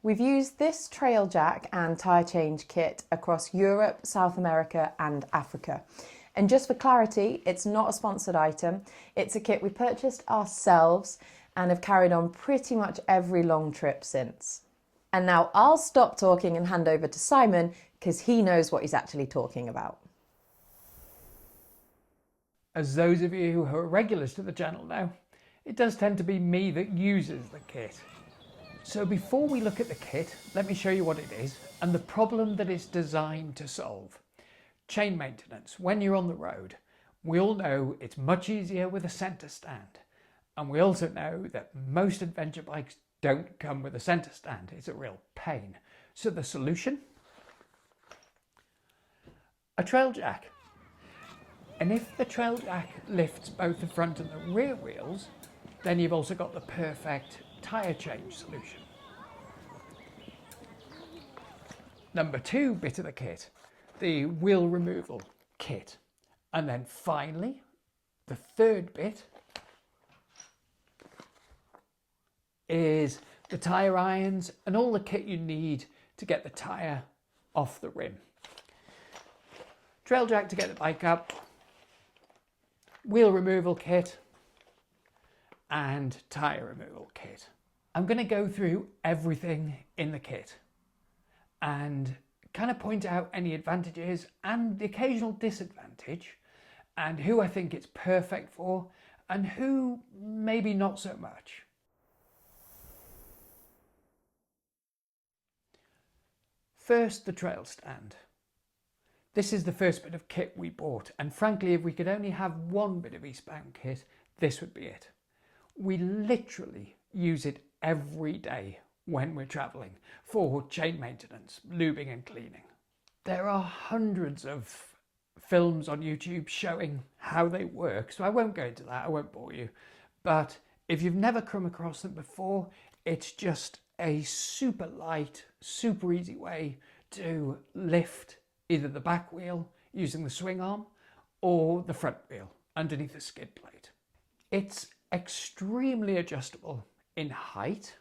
We've used this trail jack and tyre change kit across Europe, South America and Africa. And just for clarity, it's not a sponsored item. It's a kit we purchased ourselves and have carried on pretty much every long trip since. And now I'll stop talking and hand over to Simon because he knows what he's actually talking about. As those of you who are regulars to the channel know, it does tend to be me that uses the kit. So before we look at the kit, let me show you what it is and the problem that it's designed to solve. Chain maintenance. When you're on the road, we all know it's much easier with a centre stand. And we also know that most adventure bikes don't come with a centre stand. It's a real pain. So the solution? A trail jack. And if the trail jack lifts both the front and the rear wheels, then you've also got the perfect tyre change solution. Number 2 bit of the kit, the wheel removal kit. And then finally, the third bit is the tyre irons and all the kit you need to get the tyre off the rim. Trail jack to get the bike up, wheel removal kit, and tyre removal kit. I'm going to go through everything in the kit and kind of point out any advantages and the occasional disadvantage and who I think it's perfect for and who maybe not so much. First, the trail stand. This is the first bit of kit we bought, and frankly, if we could only have one bit of eastbound kit, this would be it. We literally use it every day when we're travelling for chain maintenance, lubing and cleaning. There are hundreds of films on YouTube showing how they work, so I won't go into that, I won't bore you. But if you've never come across them before, it's just a super light, super easy way to lift either the back wheel using the swing arm or the front wheel underneath the skid plate. It's extremely adjustable in height,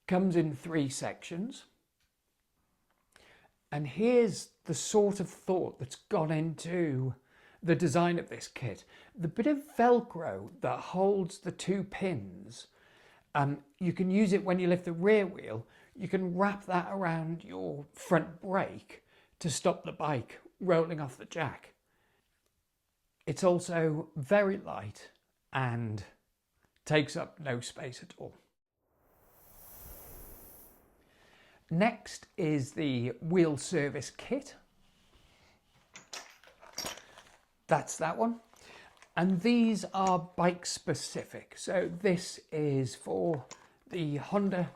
comes in 3 sections, and here's the sort of thought that's gone into the design of this kit. The bit of Velcro that holds the 2 pins, you can use it when you lift the rear wheel. You can wrap that around your front brake to stop the bike rolling off the jack. It's also very light and takes up no space at all. Next is the wheel service kit. That's that one. And these are bike specific. So this is for the Honda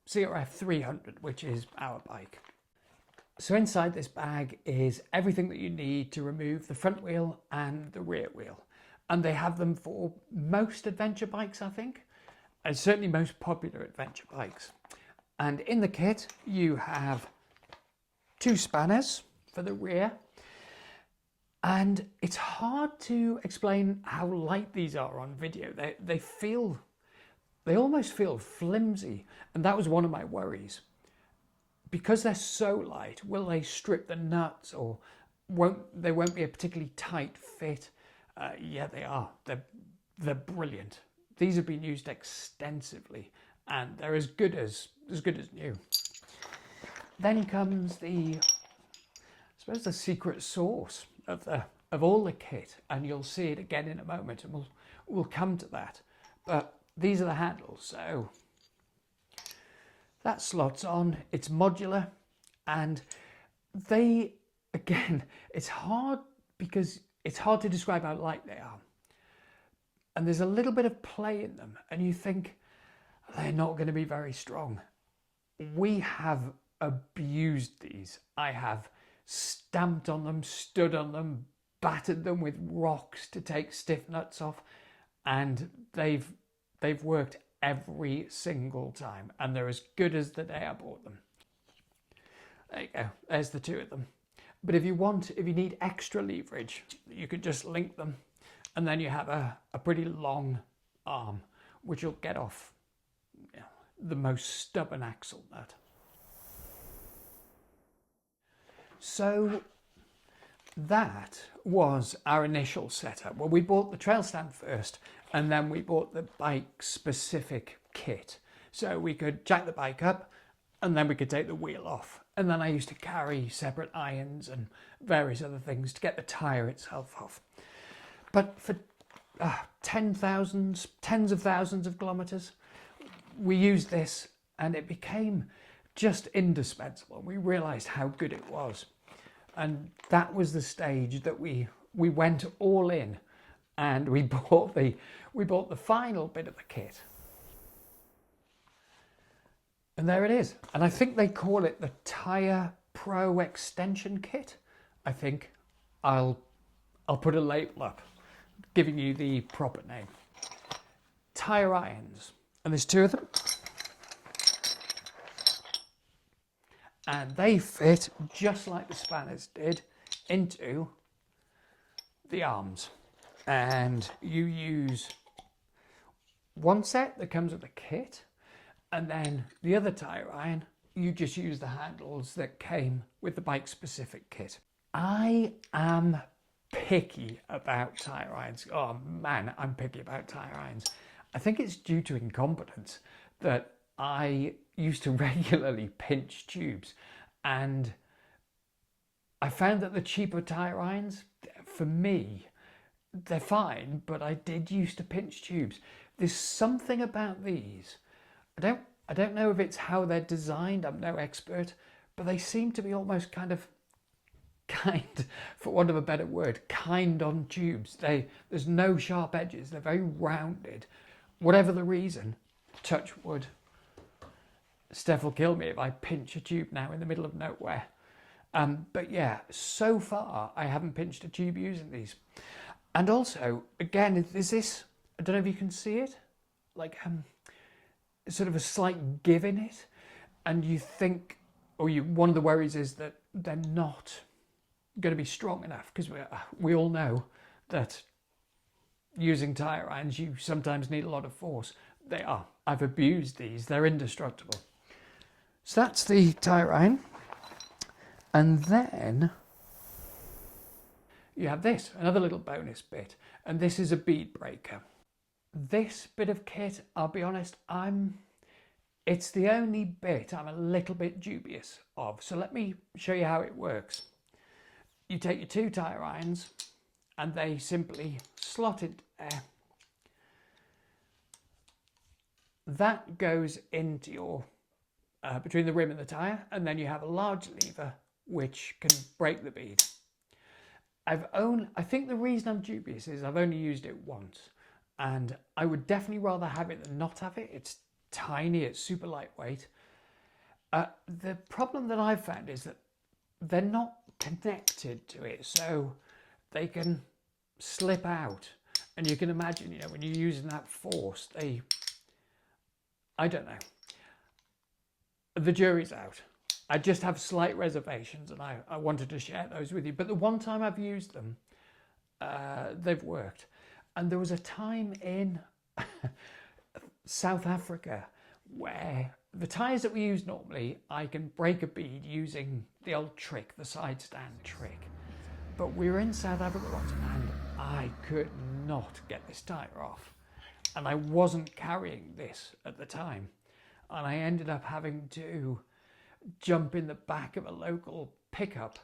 CRF 300, which is our bike. So inside this bag is everything that you need to remove the front wheel and the rear wheel. And they have them for most adventure bikes, I think, and certainly most popular adventure bikes. And in the kit, you have 2 spanners for the rear. And it's hard to explain how light these are on video. They almost feel flimsy. And that was one of my worries. Because they're so light, will they strip the nuts or they won't be a particularly tight fit? Yeah, they are. They're brilliant. These have been used extensively and they're as good as new. Then comes I suppose the secret sauce of all the kit, and you'll see it again in a moment, and we'll come to that. But these are the handles, so that slots on. It's modular, and it's hard because it's hard to describe how light they are. And there's a little bit of play in them, and you think they're not going to be very strong. We have abused these. I have stamped on them, stood on them, battered them with rocks to take stiff nuts off, and they've worked every single time, and they're as good as the day I bought them. There you go, there's the 2 of them. But if you need extra leverage, you could just link them, and then you have a pretty long arm, which you'll get off the most stubborn axle nut. So that was our initial setup. Well, we bought the trail stand first, and then we bought the bike specific kit. So we could jack the bike up, and then we could take the wheel off. And then I used to carry separate irons and various other things to get the tyre itself off. But for tens of thousands of kilometres, we used this, and it became just indispensable. We realised how good it was. And that was the stage that we went all in, and we bought the final bit of the kit. And there it is. And I think they call it the Tyre Pro Extension Kit. I think I'll put a label up giving you the proper name. Tyre irons. And there's two of them. And they fit just like the spanners did into the arms. And you use one set that comes with the kit, and then the other tyre iron, you just use the handles that came with the bike specific kit. I am picky about tyre irons. Oh man, I'm picky about tyre irons. I think it's due to incompetence that I used to regularly pinch tubes, and I found that the cheaper tyre irons, for me, they're fine, but I did used to pinch tubes. There's something about these. I don't know if it's how they're designed, I'm no expert, but they seem to be almost kind, for want of a better word, kind on tubes. There's no sharp edges, they're very rounded. Whatever the reason, touch wood. Steph will kill me if I pinch a tube now in the middle of nowhere. But yeah, so far I haven't pinched a tube using these. And also, again, there's this, I don't know if you can see it, like sort of a slight give in it. And you think, one of the worries is that they're not going to be strong enough, because we all know that using tyre irons, you sometimes need a lot of force. They are. I've abused these. They're indestructible. So that's the tyre iron. And then you have this, another little bonus bit. And this is a bead breaker. This bit of kit, I'll be honest, it's the only bit I'm a little bit dubious of. So let me show you how it works. You take your two tyre irons, and they simply slot it there. That goes into your between the rim and the tyre, and then you have a large lever which can break the bead. I think the reason I'm dubious is I've only used it once, and I would definitely rather have it than not have it. It's tiny, it's super lightweight. The problem that I've found is that they're not connected to it, so they can slip out, and you can imagine, when you're using that force, I don't know. The jury's out. I just have slight reservations, and I wanted to share those with you. But the one time I've used them, they've worked. And there was a time in South Africa where the tyres that we use normally, I can break a bead using the old trick, the side stand trick. But we were in South Africa once, and I could not get this tyre off. And I wasn't carrying this at the time. And I ended up having to jump in the back of a local pickup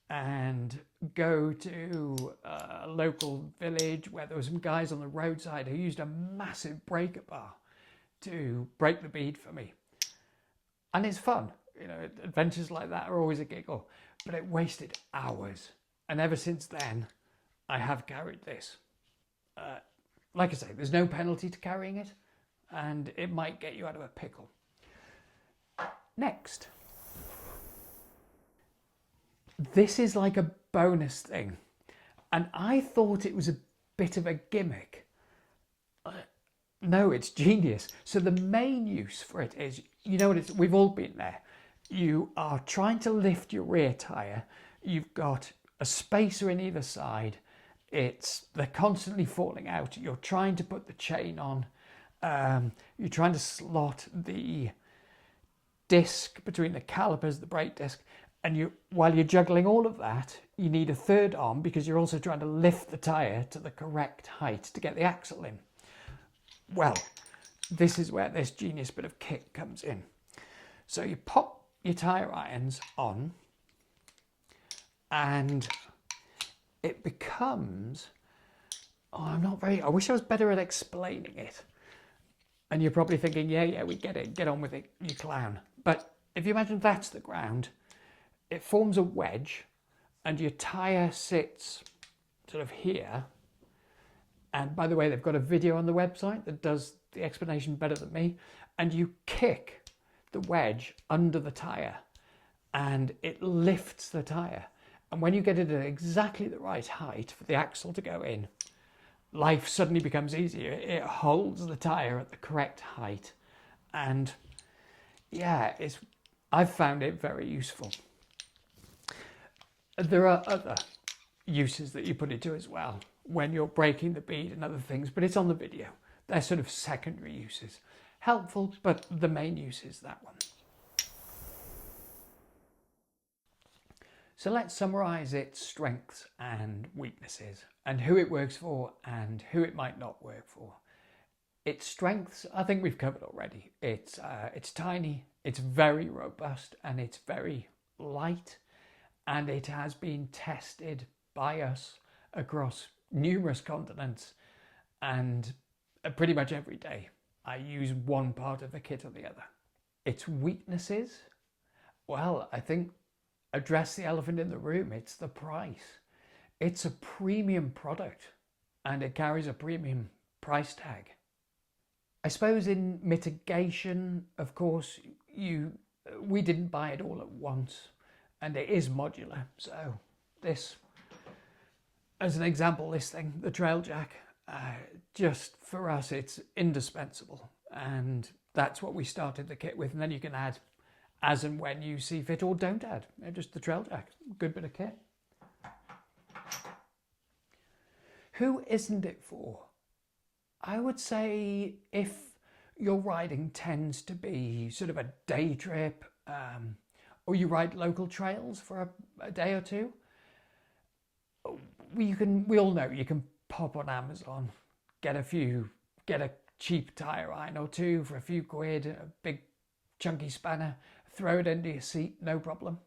and go to a local village where there were some guys on the roadside who used a massive breaker bar to break the bead for me. And it's fun. Adventures like that are always a giggle. But it wasted hours. And ever since then, I have carried this. Like I say, there's no penalty to carrying it, and it might get you out of a pickle. Next. This is like a bonus thing, and I thought it was a bit of a gimmick. No, it's genius. So the main use for it is, we've all been there. You are trying to lift your rear tyre. You've got a spacer in either side. They're constantly falling out. You're trying to put the chain on, You're trying to slot the disc between the calipers, the brake disc, and while you're juggling all of that, you need a third arm because you're also trying to lift the tyre to the correct height to get the axle in. Well, this is where this genius bit of kit comes in. So you pop your tyre irons on and it becomes, I wish I was better at explaining it. And you're probably thinking, yeah, we get it, get on with it, you clown. But if you imagine that's the ground, it forms a wedge and your tyre sits sort of here. And by the way, they've got a video on the website that does the explanation better than me. And you kick the wedge under the tyre and it lifts the tyre. And when you get it at exactly the right height for the axle to go in, life suddenly becomes easier. It holds the tyre at the correct height. And yeah, I've found it very useful. There are other uses that you put it to as well when you're breaking the bead and other things, but it's on the video. They're sort of secondary uses. Helpful, but the main use is that one. So let's summarise its strengths and weaknesses and who it works for and who it might not work for. Its strengths, I think we've covered already. It's tiny, it's very robust and it's very light, and it has been tested by us across numerous continents, and pretty much every day I use one part of the kit or the other. Its weaknesses, well, I think address the elephant in the room. It's the price. It's a premium product and it carries a premium price tag. I suppose in mitigation, of course, we didn't buy it all at once and it is modular. So this, as an example, this thing, the trail jack, just for us, it's indispensable. And that's what we started the kit with. And then you can add as and when you see fit, or don't add. Just the trail jack, good bit of kit. Who isn't it for? I would say if your riding tends to be sort of a day trip, or you ride local trails for a day or two, we all know you can pop on Amazon, get a cheap tyre iron or two for a few quid, a big chunky spanner, throw it into your seat, no problem.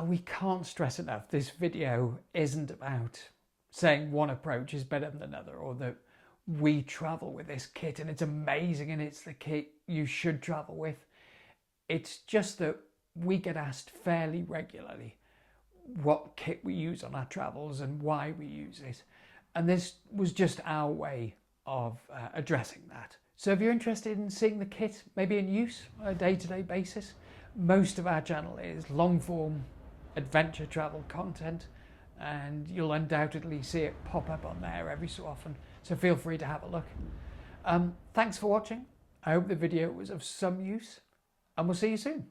We can't stress enough, this video isn't about saying one approach is better than another, or that we travel with this kit and it's amazing and it's the kit you should travel with. It's just that we get asked fairly regularly what kit we use on our travels and why we use it. And this was just our way of addressing that. So if you're interested in seeing the kit maybe in use on a day-to-day basis, most of our channel is long-form adventure travel content, and you'll undoubtedly see it pop up on there every so often. So feel free to have a look. Thanks for watching. I hope the video was of some use, and we'll see you soon.